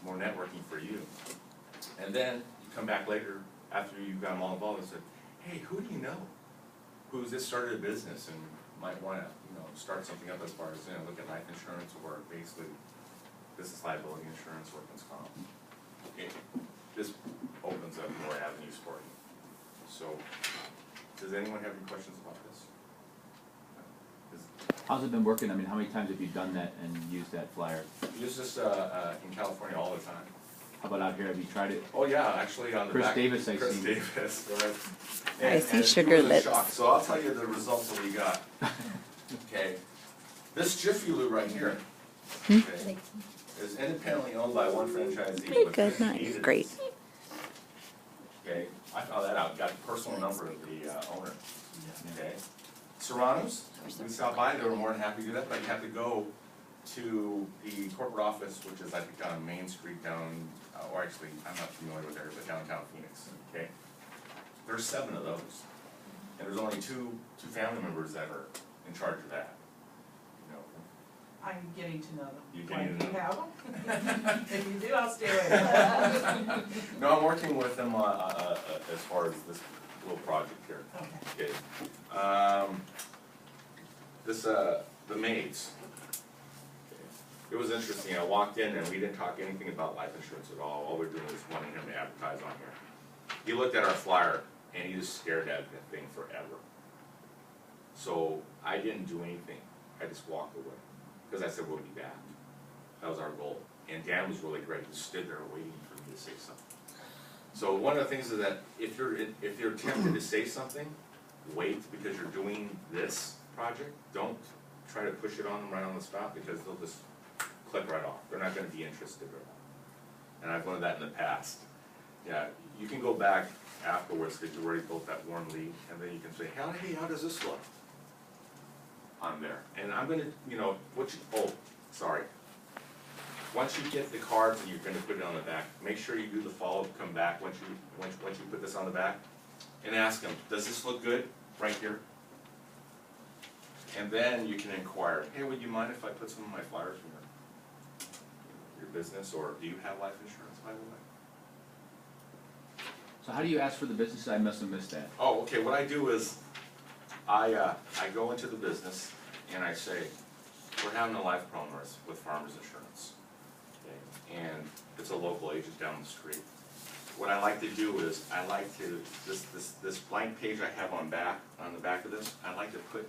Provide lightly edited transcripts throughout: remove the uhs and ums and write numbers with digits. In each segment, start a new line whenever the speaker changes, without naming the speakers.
more networking for you. And then you come back later after you've got them all involved and said, hey, who do you know who's just started a business and might want to, start something up as far as, look at life insurance or basically business liability insurance, workman's comp. This opens up more avenues for you. So, does anyone have any questions about this?
How's it been working? I mean, how many times have you done that and used that flyer?
Use this in California all the time.
How about out here? Have you tried it?
Oh yeah, actually on the
Chris
back.
Davis, I
Chris
see.
Davis, right.
I see
and
sugar
it was a
lips.
shock. So I'll tell you the results that we got. Okay, this Jiffy Lube right here, okay, is independently owned by one franchisee.
Very
with
good,
50
nice,
agents.
great.
Okay, I found that out. Got the personal number of the owner. Okay, Serrano's, we stopped by. They were more than happy to do that, but you have to go to the corporate office, which is I think on Main Street down, or actually I'm not familiar with there, but downtown Phoenix. Okay, there's 7 of those, and there's only two family members that are in charge of that.
I'm getting to know them.
You're getting to know
Do you have them? If you do, I'll stay away.
No, I'm working with them as far as this little project here.
Okay.
Okay. The maids. It was interesting. I walked in and we didn't talk anything about life insurance at all. All we're doing is wanting him to advertise on here. He looked at our flyer and he just stared at that thing forever. So I didn't do anything. I just walked away. Because I said, we'll be back. That was our goal. And Dan was really great. He stood there waiting for me to say something. So one of the things is that if you're tempted to say something, wait, because you're doing this project. Don't try to push it on them right on the spot, because they'll just click right off. They're not going to be interested at all. And I've learned that in the past. Yeah, you can go back afterwards because you already built that warm lead, and then you can say, hey, how does this look on there? And I'm going to, once you get the cards and you're going to put it on the back, make sure you do the follow-up, come back once you put this on the back, and ask them, does this look good right here? And then you can inquire, hey, would you mind if I put some of my flyers in your business, or do you have life insurance, by the way?
So how do you ask for the business? I must have missed that.
Oh, okay, what I do is, I go into the business and I say, we're having a life promo with Farmers Insurance. Okay? And it's a local agent down the street. What I like to do is, I like to, this blank page I have on the back of this, I like to put,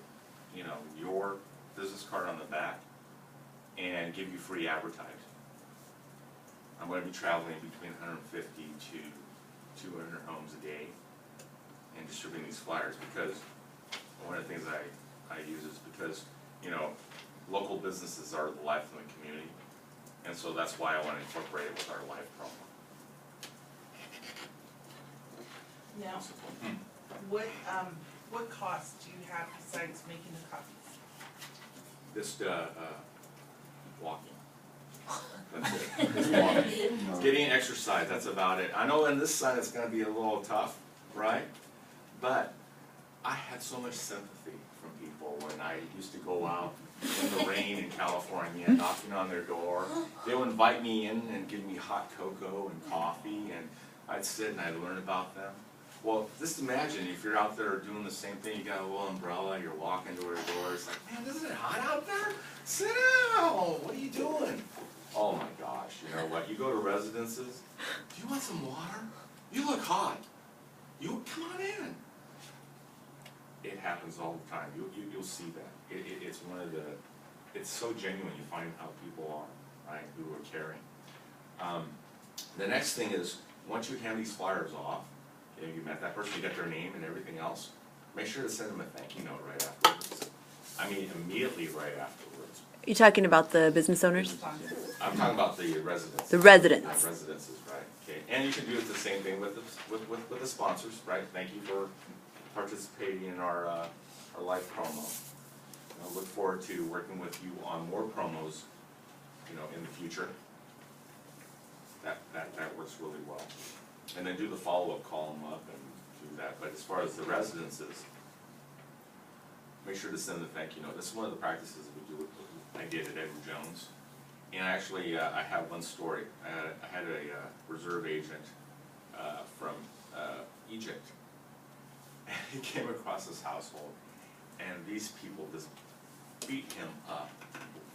your business card on the back and give you free advertising. I'm going to be traveling between 150 to 200 homes a day and distributing these flyers, because one of the things I use is because, local businesses are the life of the community, and so that's why I want to incorporate it with our life promo.
Now, what costs do you have besides making the copies?
Just walking. That's it. Just walking. Getting exercise, that's about it. I know in this sun it's going to be a little tough, right? But I had so much sympathy from people when I used to go out in the rain in California, knocking on their door. They would invite me in and give me hot cocoa and coffee, and I'd sit and I'd learn about them. Well, just imagine if you're out there doing the same thing. You got a little umbrella, you're walking to her door. It's like, man, isn't it hot out there? Sit down. What are you doing? Oh my gosh, you know what? You go to residences. Do you want some water? You look hot. Come on in. It happens all the time. You'll see that. It's one of the. It's so genuine. You find how people are, right, who are caring. The next thing is, once you hand these flyers off, you met that person, you got their name and everything else, make sure to send them a thank you note right afterwards. I mean, immediately right afterwards.
You're talking about the business owners?
I'm talking about the residents.
The residents.
Residences, right. Okay. And you can do it the same thing with the sponsors, right? Thank you for participating in our live promo. I look forward to working with you on more promos, in the future. That works really well. And then do the follow-up, call them up and do that. But as far as the residences, make sure to send the thank you note. This is one of the practices we do. I did at Edward Jones, And actually, I have one story. I had a reserve agent from Egypt. And he came across this household, and these people just beat him up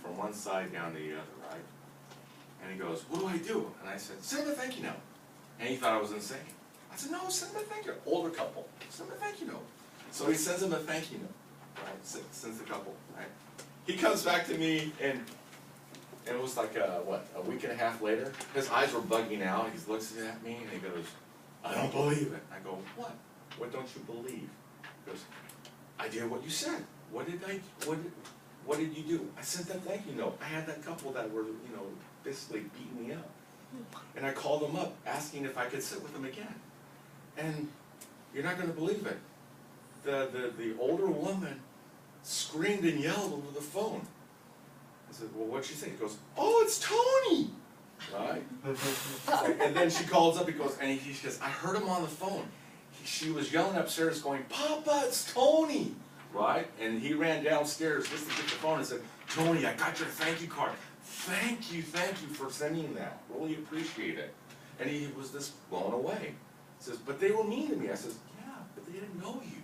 from one side down to the other, right? And he goes, "What do I do?" And I said, "Send him a thank you note." And he thought I was insane. I said, "No, send him a thank you note." Older couple, send him a thank you note. So he sends him a thank you note, right? Sends the couple, right? He comes back to me, and it was like, a week and a half later, his eyes were bugging out. He looks at me, and he goes, "I don't believe it." I go, "What? What don't you believe?" He goes, "I did what you said. What did you do?" I sent that thank you note. I had that couple that were, basically beating me up. And I called them up, asking if I could sit with them again. And you're not gonna believe it. The older woman screamed and yelled over the phone. I said, "Well, what'd she say?" He goes, "Oh, it's Tony!" Right? And then she calls up, he goes, "I heard him on the phone. She was yelling upstairs going, 'Papa, it's Tony!'" Right? And he ran downstairs just to get the phone and said, "Tony, I got your thank you card. Thank you for sending that. Really appreciate it." And he was just blown away. He says, "But they were mean to me." I says, "Yeah, but they didn't know you.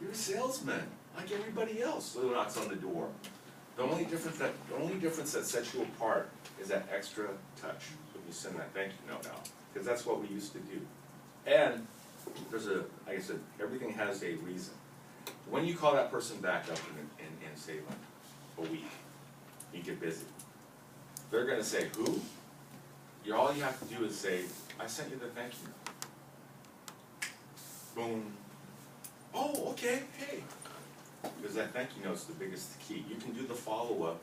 You're a salesman, like everybody else." So he knocks on the door. The only difference that sets you apart is that extra touch when you send that thank you note out, because that's what we used to do. And there's like I said, everything has a reason. When you call that person back up and say like a week, you get busy, they're gonna say, "Who?" All you have to do is say, "I sent you the thank you note." Boom. "Oh, okay, hey." Because that thank you note's the biggest key. You can do the follow-up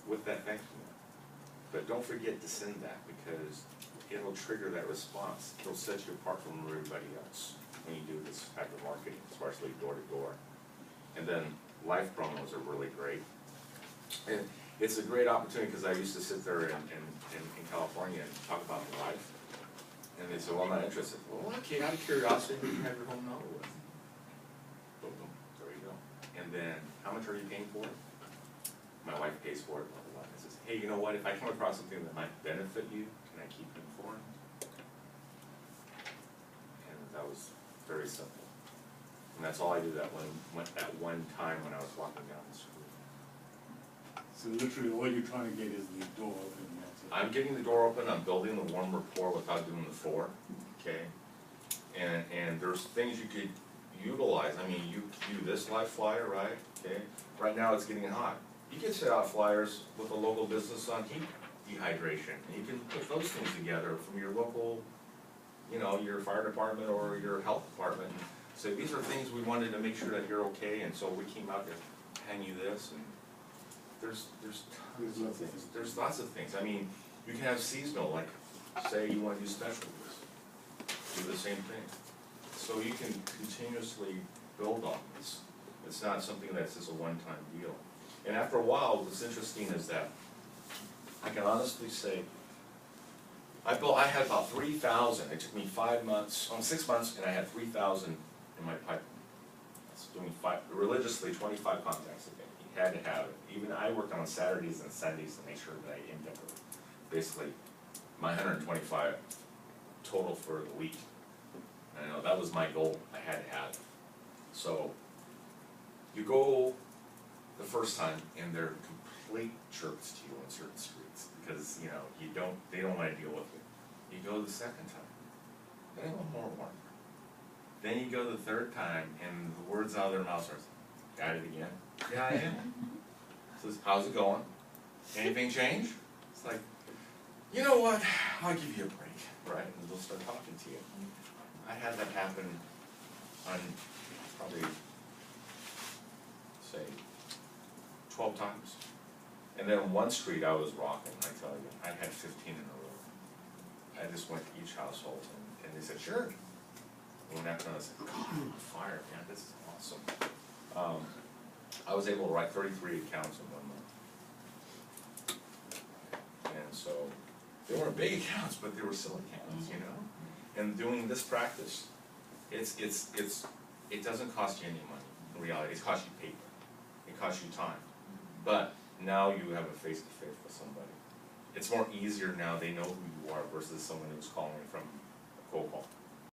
with that thank you note. But don't forget to send that, because it'll trigger that response. It'll set you apart from everybody else when you do this type of marketing, especially door to door. And then life promos are really great. And it's a great opportunity, because I used to sit there in California and talk about life. And they said, "Well, I'm not interested." "Well, okay, out of curiosity, who do you have your home number with?" Boom, boom, there you go. And then, "How much are you paying for it?" "My wife pays for it, blah, blah, blah." I says, "Hey, you know what, if I come across something that might benefit you, can I keep you informed?" And that was very simple. And that's all I did at one time when I was walking down the street.
So literally, all you're trying to get is the door open, that's it.
I'm getting the door open, I'm building the warm rapport without doing the floor, okay? And there's things you could utilize. I mean, you do this live flyer, right? Okay. Right now it's getting hot. You can set out flyers with a local business on heat dehydration, and you can put those things together from your local, your fire department or your health department. So these are things we wanted to make sure that you're okay, and so we came out to hang you this, and there's tons of things. There's lots of things. I mean, you can have seasonal, like say you want to do specialties, do the same thing. So you can continuously build on this. It's not something that's just a one-time deal. And after a while, what's interesting is that I can honestly say, I had about 3,000. It took me 6 months, and I had 3,000 in my pipeline. I was doing religiously 25 contacts a day. You had to have it. Even I worked on Saturdays and Sundays to make sure that I aimed up basically my 125 total for the week. And I know that was my goal. I had to have it. So you go the first time, and they're complete jerks to you on certain streets, because they don't want to deal with you. You go the second time, they want more work. Then you go the third time, and the words out of their mouths are, "Got it again?" "Yeah, I am." Says, "How's it going? Anything change?" It's like, "You know what? I'll give you a break," right? And they'll start talking to you. I had that happen on probably, say, 12 times. And then on one street I was rocking, I tell you. I had 15 in a row. I just went to each household, and they said, "Sure." And when after I said, "God, I'm on fire, man, this is awesome." I was able to write 33 accounts in 1 month. And so, they weren't big accounts, but they were still accounts, And doing this practice, it doesn't cost you any money. In reality, it costs you paper. It costs you time. But now you have a face-to-face with somebody. it's more easier now, they know who you are versus someone who's calling from